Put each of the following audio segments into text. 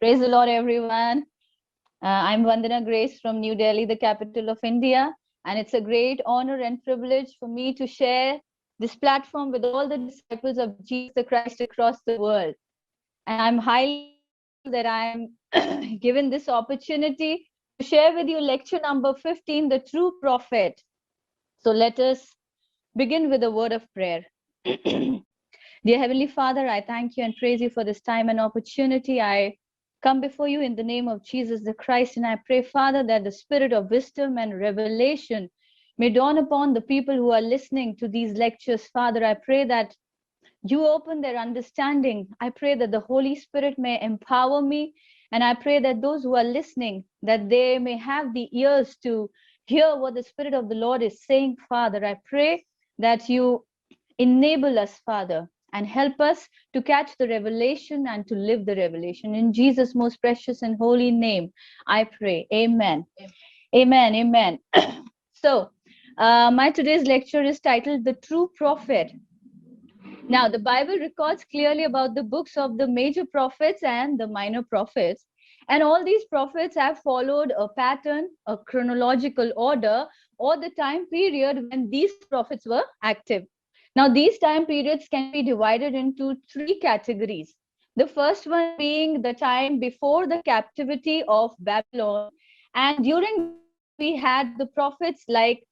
Praise the Lord, everyone. I'm Vandana Grace from New Delhi, the capital of India. And it's a great honor and privilege for me to share this platform with all the disciples of Jesus the Christ across the world. And I'm highly grateful that I'm given this opportunity to share with you lecture number 15, The True Prophet. So let us begin with a word of prayer. Dear Heavenly Father, I thank you and praise you for this time and opportunity. I come before you in the name of Jesus the Christ, and I pray, Father, that the spirit of wisdom and revelation may dawn upon the people who are listening to these lectures. Father, I pray that you open their understanding. I pray that the Holy Spirit may empower me, and I pray that those who are listening, that they may have the ears to hear what the Spirit of the Lord is saying. Father, I pray that you enable us, Father, and help us to catch the revelation and to live the revelation. In Jesus' most precious and holy name, I pray. Amen. Amen. Amen. So, my today's lecture is titled The True Prophet. Now, the Bible records clearly about the books of the major prophets and the minor prophets. And all these prophets have followed a pattern, a chronological order, or the time period when these prophets were active. Now, these time periods can be divided into three categories. The first one being the time before the captivity of Babylon. And during this time, we had the prophets like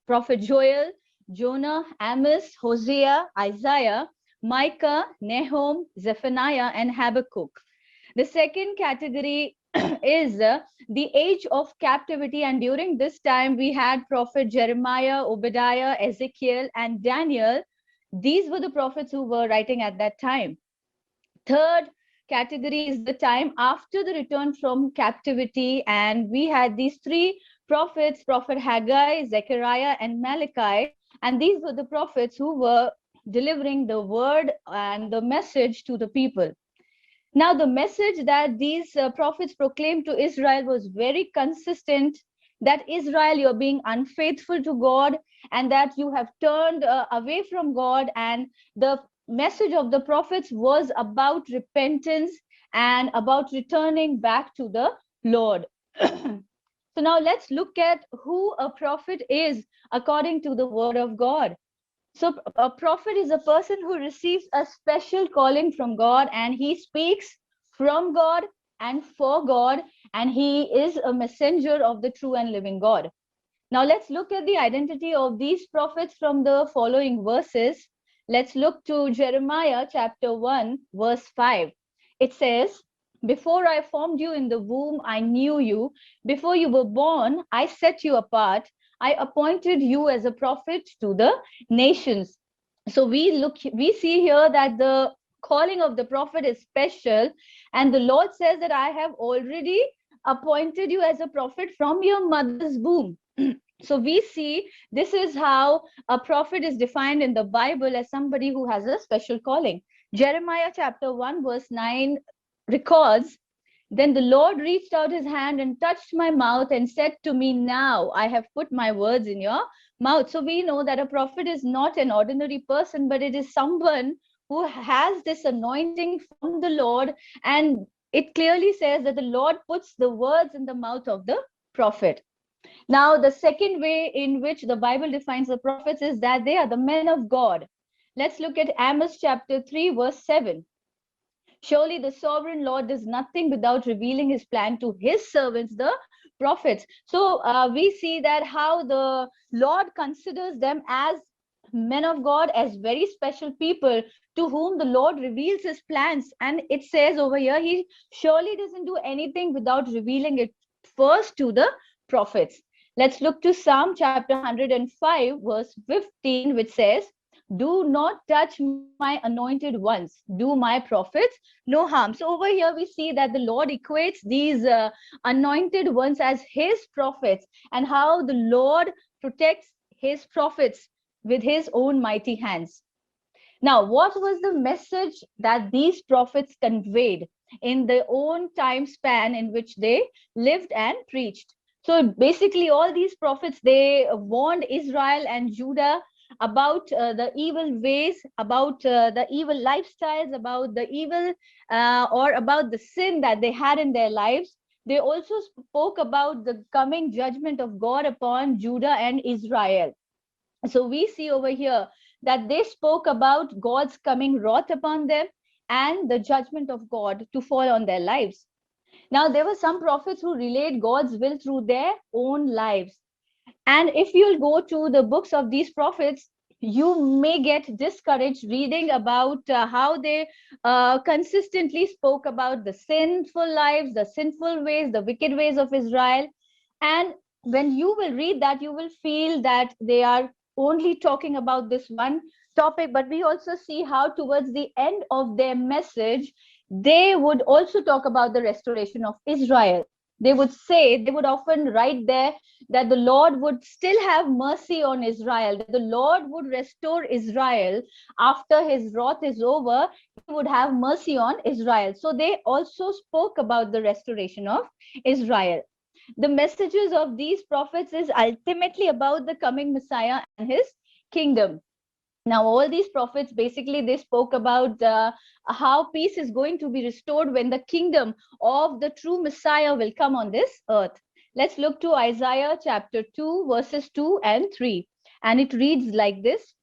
Prophet Joel, Jonah, Amos, Hosea, Isaiah, Micah, Nahum, Zephaniah, and Habakkuk. The second category is the age of captivity. And during this time, we had Prophet Jeremiah, Obadiah, Ezekiel, and Daniel. These were the prophets who were writing at that time. Third category is the time after the return from captivity. And we had these three prophets, Prophet Haggai, Zechariah, and Malachi. And these were the prophets who were delivering the word and the message to the people. Now, the message that these prophets proclaimed to Israel was very consistent, that Israel, you're being unfaithful to God, and that you have turned away from God. And the message of the prophets was about repentance and about returning back to the Lord. So now let's look at who a prophet is according to the word of God. So a prophet is a person who receives a special calling from God, and he speaks from God and for God, and he is a messenger of the true and living God. Now let's look at the identity of these prophets from the following verses. Let's look to Jeremiah chapter 1, verse 5. It says, "Before I formed you in the womb, I knew you. Before you were born, I set you apart. I appointed you as a prophet to the nations." So we see here that the calling of the prophet is special, and the Lord says that I have already appointed you as a prophet from your mother's womb. So we see this is how a prophet is defined in the Bible, as somebody who has a special calling. Jeremiah chapter 1 verse 9 records, "Then the Lord reached out his hand and touched my mouth and said to me, 'Now I have put my words in your mouth.'" So we know that a prophet is not an ordinary person, but it is someone who has this anointing from the Lord. And it clearly says that the Lord puts the words in the mouth of the prophet. Now, the second way in which the Bible defines the prophets is that they are the men of God. Let's look at Amos chapter 3, verse 7. "Surely the sovereign Lord does nothing without revealing his plan to his servants, the prophets." So we see that how the Lord considers them as men of God, as very special people to whom the Lord reveals his plans. And it says over here, he surely doesn't do anything without revealing it first to the prophets. Let's look to Psalm chapter 105, verse 15, which says, "Do not touch my anointed ones, do my prophets no harm." So over here we see that the Lord equates these anointed ones as his prophets, and how the Lord protects his prophets with his own mighty hands. Now, what was the message that these prophets conveyed in their own time span in which they lived and preached? So basically, all these prophets, they warned Israel and Judah about the evil ways, about the evil lifestyles, about the evil or about the sin that they had in their lives. They also spoke about the coming judgment of God upon Judah and Israel. So we see over here that they spoke about God's coming wrath upon them and the judgment of God to fall on their lives. Now, there were some prophets who relayed God's will through their own lives. And if you'll go to the books of these prophets, you may get discouraged reading about how they consistently spoke about the sinful lives, the sinful ways, the wicked ways of Israel. And when you will read that, you will feel that they are only talking about this one topic. But we also see how, towards the end of their message, they would also talk about the restoration of Israel. They would say, they would often write there that the Lord would still have mercy on Israel, that the Lord would restore Israel after his wrath is over. He would have mercy on Israel. So they also spoke about the restoration of Israel. The messages of these prophets is ultimately about the coming Messiah and his kingdom. Now, all these prophets, basically, they spoke about how peace is going to be restored when the kingdom of the true Messiah will come on this earth. Let's look to Isaiah chapter 2, verses 2 and 3. And it reads like this: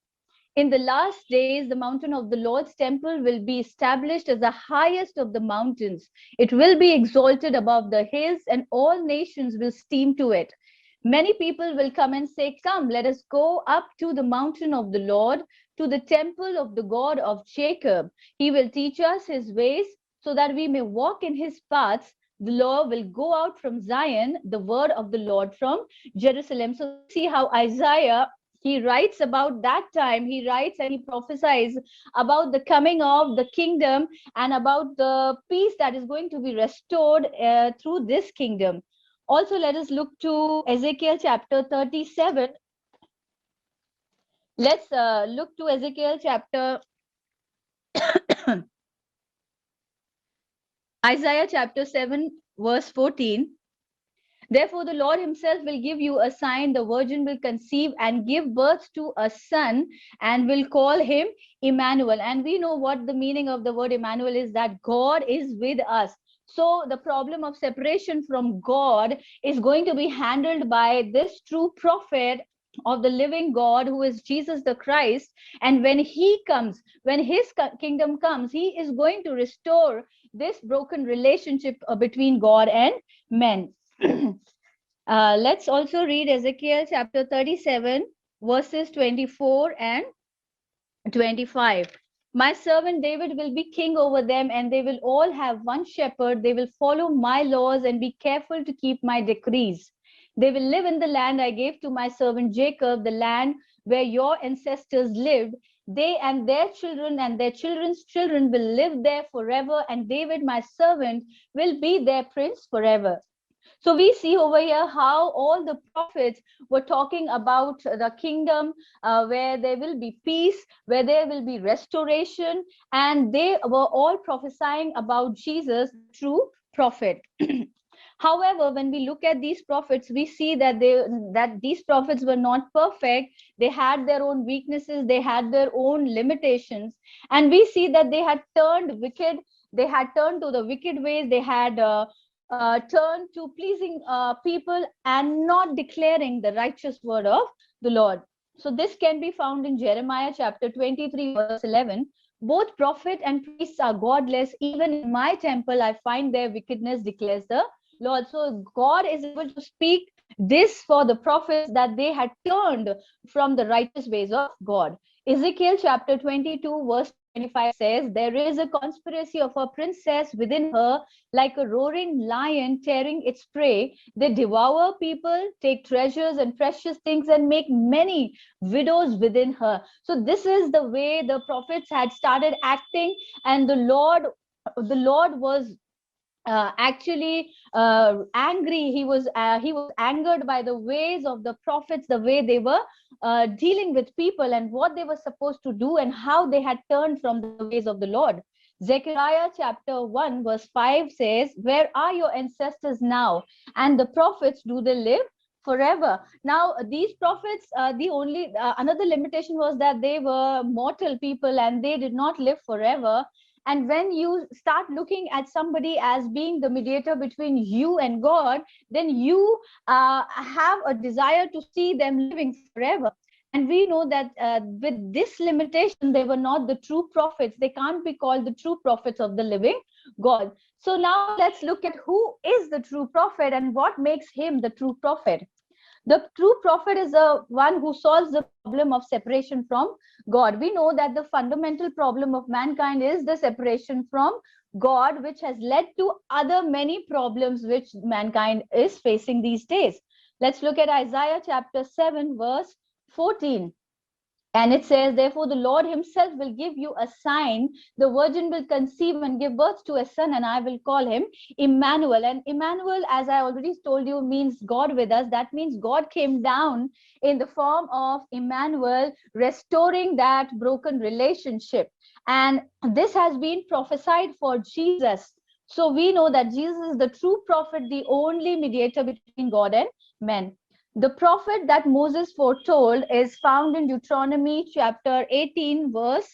In the last days, the mountain of the Lord's temple will be established as the highest of the mountains. It will be exalted above the hills, and all nations will steam to it. Many people will come and say, Come, let us go up to the mountain of the Lord, to the temple of the God of Jacob. He will teach us his ways so that we may walk in his paths. The law will go out from Zion, the word of the Lord from Jerusalem. So we see how Isaiah, he writes about that time. He writes and he prophesies about the coming of the kingdom and about the peace that is going to be restored through this kingdom. Also, let us look to Ezekiel chapter 37. Let's look to Ezekiel chapter Isaiah chapter 7, verse 14. Therefore, the Lord himself will give you a sign. The virgin will conceive and give birth to a son and will call him Emmanuel. And we know what the meaning of the word Emmanuel is, that God is with us. So the problem of separation from God is going to be handled by this true prophet of the living God, who is Jesus the Christ. And when he comes, when his kingdom comes, he is going to restore this broken relationship between God and men. Let's also read Ezekiel chapter 37, verses 24 and 25. My servant David will be king over them, and they will all have one shepherd. They will follow my laws and be careful to keep my decrees. They will live in the land I gave to my servant Jacob, the land where your ancestors lived. They and their children's children will live there forever, and David, my servant, will be their prince forever. So we see over here how all the prophets were talking about the kingdom where there will be peace, where there will be restoration, and they were all prophesying about Jesus, true prophet. However, when we look at these prophets, we see that these prophets were not perfect. They had their own weaknesses, they had their own limitations, and we see that they had turned wicked. They had turned to the wicked ways. They had turn to pleasing people and not declaring the righteous word of the Lord. So this can be found in Jeremiah chapter 23, verse 11. Both prophet and priests are godless. Even in my temple, I find their wickedness, declares the Lord. So God is able to speak this for the prophets, that they had turned from the righteous ways of God. Ezekiel chapter 22, verse 25 says, There is a conspiracy of a princess within her, like a roaring lion tearing its prey. They devour people, take treasures and precious things, and make many widows within her. So this is the way the prophets had started acting, and the Lord was actually angry. He was angered by the ways of the prophets, the way they were dealing with people and what they were supposed to do and how they had turned from the ways of the Lord. Zechariah chapter 1 verse 5 says, Where are your ancestors now? And the prophets, do they live? forever. Now, these prophets, the only another limitation was that they were mortal people and they did not live forever. And when you start looking at somebody as being the mediator between you and God, then you have a desire to see them living forever. And we know that with this limitation, they were not the true prophets. They can't be called the true prophets of the living God. So now let's look at who is the true prophet and what makes him the true prophet. The true prophet is the one who solves the problem of separation from God. We know that the fundamental problem of mankind is the separation from God, which has led to other many problems which mankind is facing these days. Let's look at Isaiah chapter 7, verse 14. And it says, therefore, the Lord himself will give you a sign. The virgin will conceive and give birth to a son, and I will call him Emmanuel. And Emmanuel, as I already told you, means God with us. That means God came down in the form of Emmanuel, restoring that broken relationship. And this has been prophesied for Jesus. So we know that Jesus is the true prophet, the only mediator between God and men. The prophet that Moses foretold is found in Deuteronomy chapter 18, verse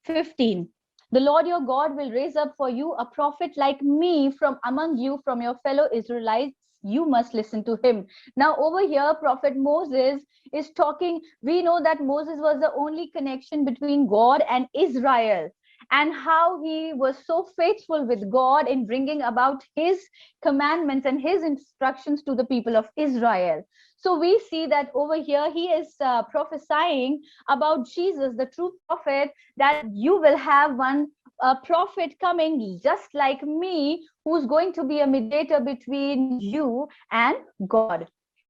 15. The Lord your God will raise up for you a prophet like me from among you, from your fellow Israelites. You must listen to him. Now, over here, Prophet Moses is talking. We know that Moses was the only connection between God and Israel, and how he was so faithful with God in bringing about his commandments and his instructions to the people of Israel. So we see that over here he is prophesying about Jesus, the true prophet, that you will have one prophet coming just like me, who's going to be a mediator between you and God.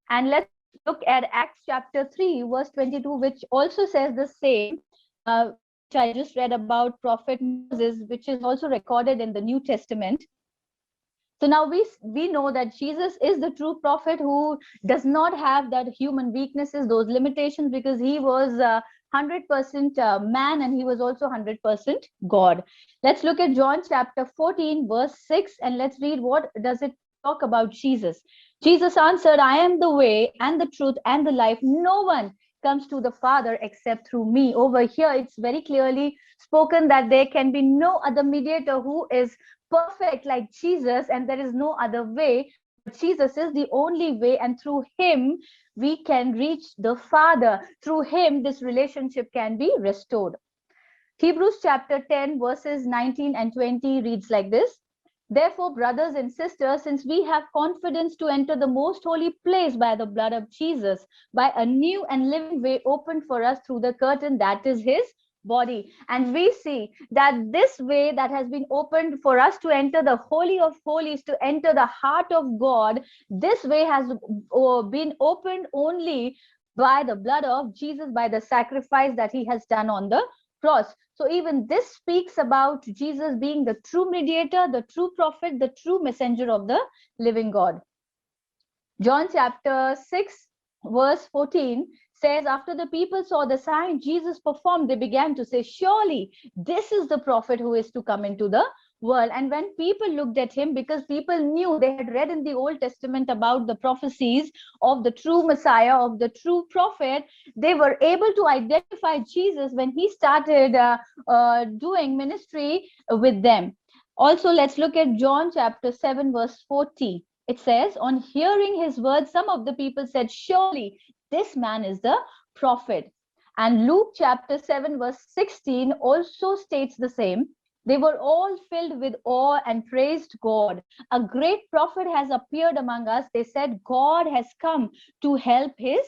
And let's look at Acts chapter 3, verse 22, which also says the same, which I just read about prophet Moses, which is also recorded in the New Testament. So now we know that Jesus is the true prophet who does not have that human weaknesses, those limitations, because he was 100% man and he was also 100% God. Let's look at John chapter 14, verse 6, and let's read what does it talk about Jesus. Jesus answered, I am the way and the truth and the life. No one comes to the Father except through me. Over here, it's very clearly spoken that there can be no other mediator who is perfect like Jesus, and there is no other way. Jesus is the only way, and through him we can reach the Father. Through him this relationship can be restored. Hebrews chapter 10 verses 19 and 20 reads like this. Therefore, brothers and sisters, since we have confidence to enter the most holy place by the blood of Jesus, by a new and living way opened for us through the curtain that is his body. And we see that this way that has been opened for us to enter the Holy of Holies, to enter the heart of God, this way has been opened only by the blood of Jesus, by the sacrifice that he has done on the cross. So even this speaks about Jesus being the true mediator, the true prophet, the true messenger of the living God. John chapter 6, verse 14 says, after the people saw the sign Jesus performed, they began to say, surely this is the prophet who is to come into the world. And when people looked at him, because people knew, they had read in the Old Testament about the prophecies of the true Messiah, of the true prophet, they were able to identify Jesus when he started doing ministry with them. Also, let's look at John chapter 7, verse 40. It says, on hearing his words, some of the people said, surely this man is the prophet. And Luke chapter 7, verse 16 also states the same. They were all filled with awe and praised God. A great prophet has appeared among us. They said, God has come to help his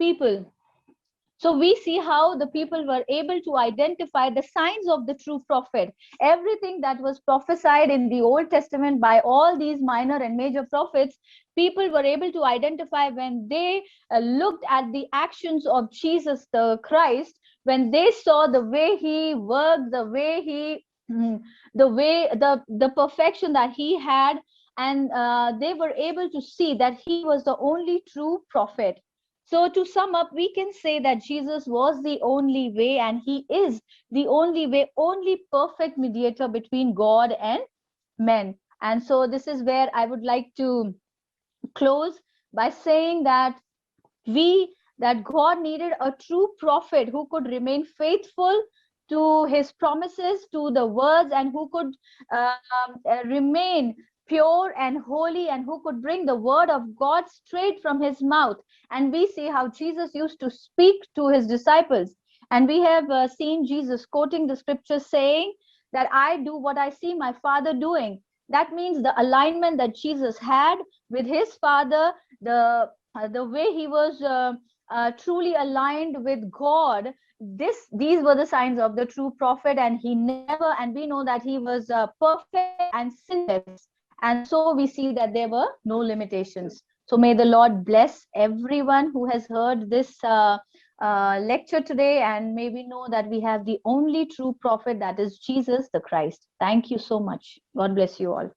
people. So we see how the people were able to identify the signs of the true prophet. Everything that was prophesied in the Old Testament by all these minor and major prophets, people were able to identify when they looked at the actions of Jesus the Christ, when they saw the way he worked, the way he, the perfection that he had, and they were able to see that he was the only true prophet. So to sum up, we can say that Jesus was the only way, and he is the only way, only perfect mediator between God and men. And so this is where I would like to close by saying that that God needed a true prophet who could remain faithful to his promises, to the words, and who could remain pure and holy, and who could bring the word of God straight from his mouth. And we see how Jesus used to speak to his disciples. And we have seen Jesus quoting the scripture saying that I do what I see my Father doing. That means the alignment that Jesus had with his Father, the way he was truly aligned with God. These were the signs of the true prophet, and we know that he was perfect and sinless. And so we see that there were no limitations. So may the Lord bless everyone who has heard this lecture today, and may we know that we have the only true prophet, that is Jesus the Christ. Thank you so much. God bless you all.